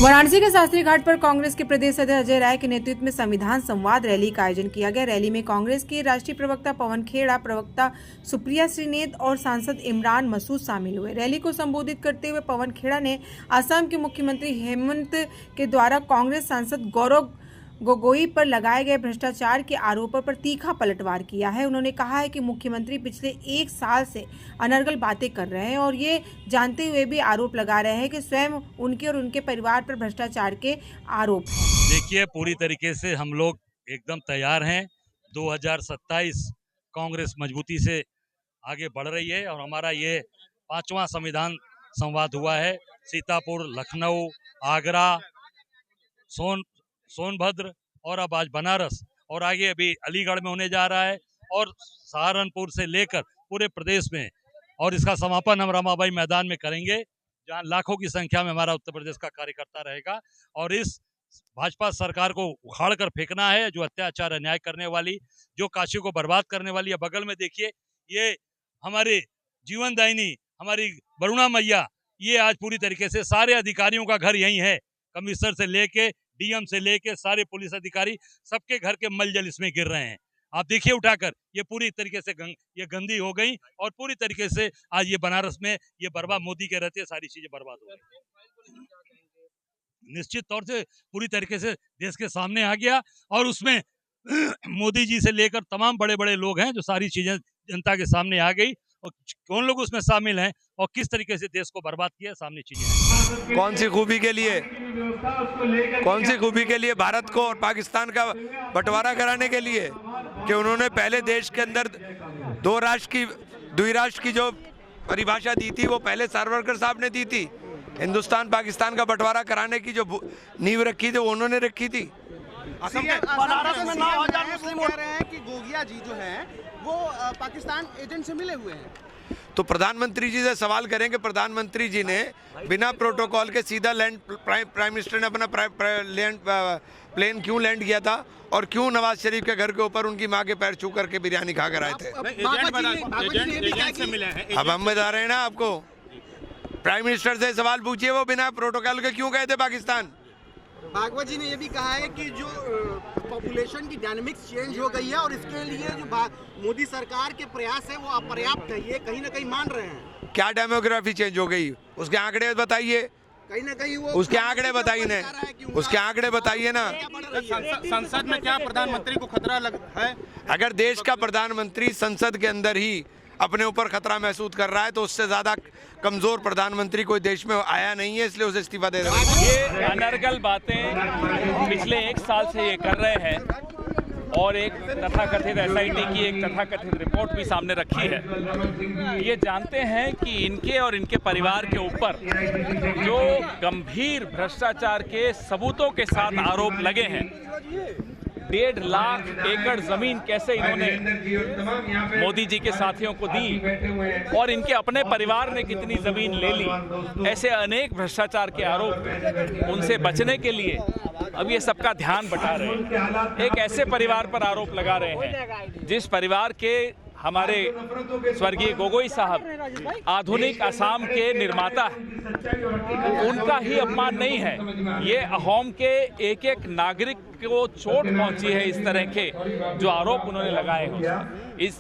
वाराणसी के शास्त्री घाट पर कांग्रेस के प्रदेश अध्यक्ष अजय राय के नेतृत्व में संविधान संवाद रैली का आयोजन किया गया। रैली में कांग्रेस के राष्ट्रीय प्रवक्ता पवन खेड़ा, प्रवक्ता सुप्रिया श्रीनेत और सांसद इमरान मसूद शामिल हुए। रैली को संबोधित करते हुए पवन खेड़ा ने असम के मुख्यमंत्री हेमंत के द्वारा कांग्रेस सांसद गौरव गोगोई पर लगाए गए भ्रष्टाचार के आरोपों पर तीखा पलटवार किया है। उन्होंने कहा है कि मुख्यमंत्री पिछले 1 साल से अनर्गल बातें कर रहे हैं और ये जानते हुए भी आरोप लगा रहे हैं कि स्वयं उनके और उनके परिवार पर भ्रष्टाचार के आरोप हैं। देखिए, पूरी तरीके से हम लोग एकदम तैयार हैं। 2027 कांग्रेस मजबूती से आगे बढ़ रही है और हमारा ये 5वां संविधान संवाद हुआ है। सीतापुर, लखनऊ, आगरा, सोनभद्र और अब आज बनारस और आगे अभी अलीगढ़ में होने जा रहा है और सहारनपुर से लेकर पूरे प्रदेश में। और इसका समापन हम रमाबाई मैदान में करेंगे, जहां लाखों की संख्या में हमारा उत्तर प्रदेश का कार्यकर्ता रहेगा। और इस भाजपा सरकार को उखाड़ कर फेंकना है, जो अत्याचार अन्याय करने वाली, जो काशी को बर्बाद करने वाली है। बगल में देखिए, ये हमारे जीवनदायिनी हमारी वरुणा मैया, ये आज पूरी तरीके से सारे अधिकारियों का घर यही है। कमिश्नर से लेके डीएम से लेके सारे पुलिस अधिकारी, सबके घर के मलजल इसमें गिर रहे हैं। आप देखिए उठाकर, ये पूरी तरीके से ये गंदी हो गई और पूरी तरीके से आज ये बनारस में ये बर्बाद, मोदी के रहते सारी चीजें बर्बाद हो गई। निश्चित तौर से पूरी तरीके से देश के सामने आ गया और उसमें मोदी जी से लेकर तमाम बड़े बड़े लोग हैं, जो सारी चीजें जनता के सामने आ गई और कौन लोग उसमें शामिल हैं और किस तरीके से देश को बर्बाद किया, सामने चीजें। कौन सी खूबी के लिए भारत को और पाकिस्तान का बंटवारा कराने के लिए कि उन्होंने पहले देश के अंदर द्विराष्ट्र की जो परिभाषा दी थी वो पहले सावरकर साहब ने दी थी। हिंदुस्तान पाकिस्तान का बंटवारा कराने की जो नींव रखी थी वो उन्होंने रखी थी। बनारस में 9,000 मुस्लिम कह रहे हैं कि गोगिया जी जो हैं वो पाकिस्तान एजेंट से मिले हुए हैं। तो प्रधानमंत्री जी से सवाल करें कि प्रधानमंत्री जी ने बिना प्रोटोकॉल के सीधा लैंड, प्राइम मिनिस्टर ने अपना प्लेन क्यों लैंड किया था और क्यों नवाज शरीफ के घर के ऊपर उनकी माँ के पैर छू करके बिरयानी खा कर आए थे। अब हम बता रहे हैं ना आपको, प्राइम मिनिस्टर से सवाल पूछिए, वो बिना प्रोटोकॉल के क्यों गए थे पाकिस्तान। भागवत जी ने ये भी कहा है कि जो पॉपुलेशन की डायनामिक्स चेंज हो गई है और इसके लिए जो मोदी सरकार के प्रयास है वो अपर्याप्त है, ये कहीं ना कहीं मान रहे हैं। क्या डेमोग्राफी चेंज हो गई, उसके आंकड़े बताइए। कहीं ना कहीं वो उसके आंकड़े बताइए ना, उसके आंकड़े बताइए ना। संसद में क्या प्रधानमंत्री को खतरा है? अगर देश का प्रधानमंत्री संसद के अंदर ही अपने ऊपर खतरा महसूस कर रहा है तो उससे ज्यादा कमजोर प्रधानमंत्री कोई देश में आया नहीं है, इसलिए उसे इस्तीफा दे रहे हैं। ये अनर्गल बातें पिछले 1 साल से ये कर रहे हैं और एक तथाकथित एसआईटी की एक तथाकथित रिपोर्ट भी सामने रखी है। ये जानते हैं कि इनके और इनके परिवार के ऊपर जो गंभीर भ्रष्टाचार के सबूतों के साथ आरोप लगे हैं, 1.5 लाख एकड़ जमीन कैसे इन्होंने मोदी जी के साथियों को दी और इनके अपने परिवार ने कितनी जमीन ले ली, ऐसे अनेक भ्रष्टाचार के आरोप। उनसे बचने के लिए अब ये सबका ध्यान बटा रहे हैं। एक ऐसे परिवार पर आरोप लगा रहे हैं जिस परिवार के हमारे स्वर्गीय गोगोई साहब आधुनिक असम के निर्माता हैं, उनका ही अपमान नहीं है, ये अहोम के एक एक नागरिक को चोट पहुंची है। इस तरह के जो आरोप उन्होंने लगाए हैं,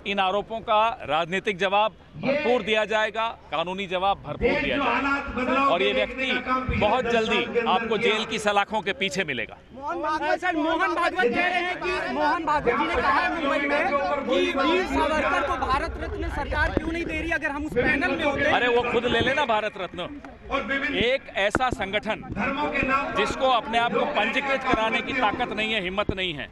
इन आरोपों का राजनीतिक जवाब भरपूर दिया जाएगा, कानूनी जवाब भरपूर दिया जाएगा और ये व्यक्ति बहुत जल्दी आपको जेल की सलाखों के पीछे मिलेगा। मोहन भागवत कह रहे हैं कि मोहन भागवत जी ने कहा है मुंबई में कि वीर सावरकर को भारत रत्न सरकार क्यों नहीं दे रही, अगर हम उस पैनल में होते। अरे वो खुद ले लेना भारत रत्न। एक ऐसा संगठन जिसको अपने आप को पंजीकृत कराने की ताकत नहीं है, हिम्मत नहीं है,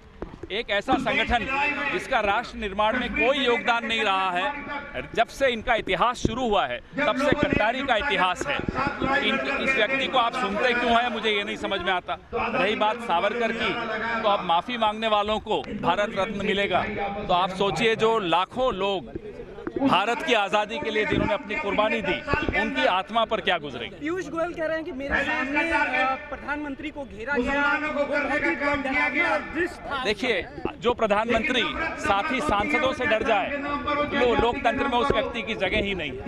एक ऐसा संगठन जिसका राष्ट्र निर्माण में कोई योगदान नहीं रहा है, जब से इनका इतिहास शुरू हुआ है तब से गद्दारी का इतिहास है। इस व्यक्ति को आप सुनते क्यों हैं, मुझे ये नहीं समझ में आता। रही बात सावरकर की, तो अब माफी मांगने वालों को भारत रत्न मिलेगा, तो आप सोचिए जो लाखों लोग भारत की आज़ादी के लिए जिन्होंने अपनी कुर्बानी दी, उनकी आत्मा पर क्या गुजरेगी। पीयूष गोयल कह रहे हैं कि मेरे सामने प्रधानमंत्री को घेरा गया, वो बहुत ही डरावना दृश्य था। देखिए, जो प्रधानमंत्री साथ ही सांसदों से डर जाए, तो लोकतंत्र में उस व्यक्ति की जगह ही नहीं है।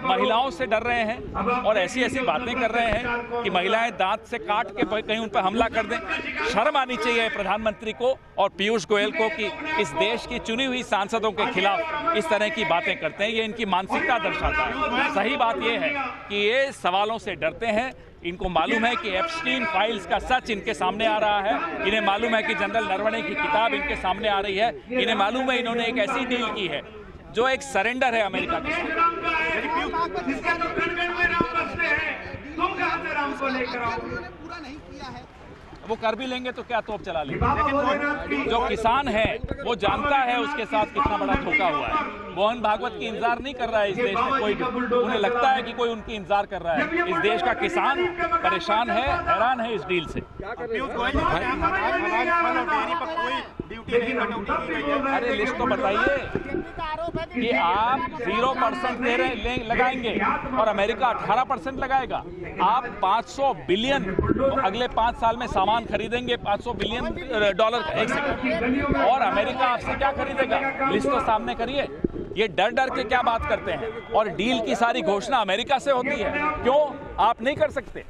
महिलाओं से डर रहे हैं और ऐसी ऐसी बातें कर रहे हैं कि महिलाएं दांत से काट के कहीं उन पर हमला कर दें। शर्म आनी चाहिए प्रधानमंत्री को और पीयूष गोयल को कि इस देश की चुनी हुई सांसदों के खिलाफ इस तरह की बातें करते हैं। ये इनकी मानसिकता दर्शाता है। सही बात यह है कि ये सवालों से डरते हैं। इनको मालूम है कि एप्स्टीन फाइल्स का सच इनके सामने आ रहा है। इन्हें मालूम है कि जनरल नरवणे की किताब इनके सामने आ रही है। इन्हें मालूम है इन्होंने एक ऐसी डील की है जो एक सरेंडर है अमेरिका के साथ। पूरा नहीं किया है, वो कर भी लेंगे तो क्या तोप चला लेंगे। जो किसान है वो जानता है उसके साथ कितना बड़ा धोखा हुआ है। मोहन भागवत की इंतजार नहीं कर रहा है इस देश में कोई भी। उन्हें लगता है कि कोई उनकी इंतजार कर रहा है। इस देश का किसान परेशान है, हैरान है इस डील से। अरे लिस्ट तो बताइए कि आप 0% लगाएंगे और अमेरिका 18% लगाएगा। आप 500 बिलियन अगले 5 साल में सामान खरीदेंगे, 500 बिलियन डॉलर का। एक सेकंड, और अमेरिका आपसे क्या खरीदेगा? लिस्ट तो सामने करिए। ये डर डर के क्या बात करते हैं? और डील की सारी घोषणा अमेरिका से होती है। क्यों आप नहीं कर सकते?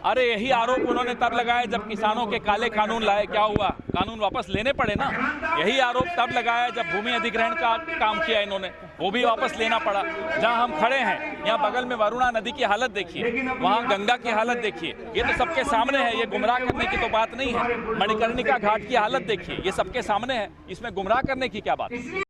अरे यही आरोप उन्होंने तब लगाया जब किसानों के काले कानून लाए। क्या हुआ? कानून वापस लेने पड़े ना। यही आरोप तब लगाया जब भूमि अधिग्रहण का काम किया इन्होंने, वो भी वापस लेना पड़ा। जहां हम खड़े हैं यहाँ बगल में वरुणा नदी की हालत देखिए, वहां गंगा की हालत देखिए। ये तो सबके सामने है। ये गुमराह करने की तो बात नहीं है। मणिकर्णिका घाट की हालत देखिए, ये सबके सामने है। इसमें गुमराह करने की क्या बात है?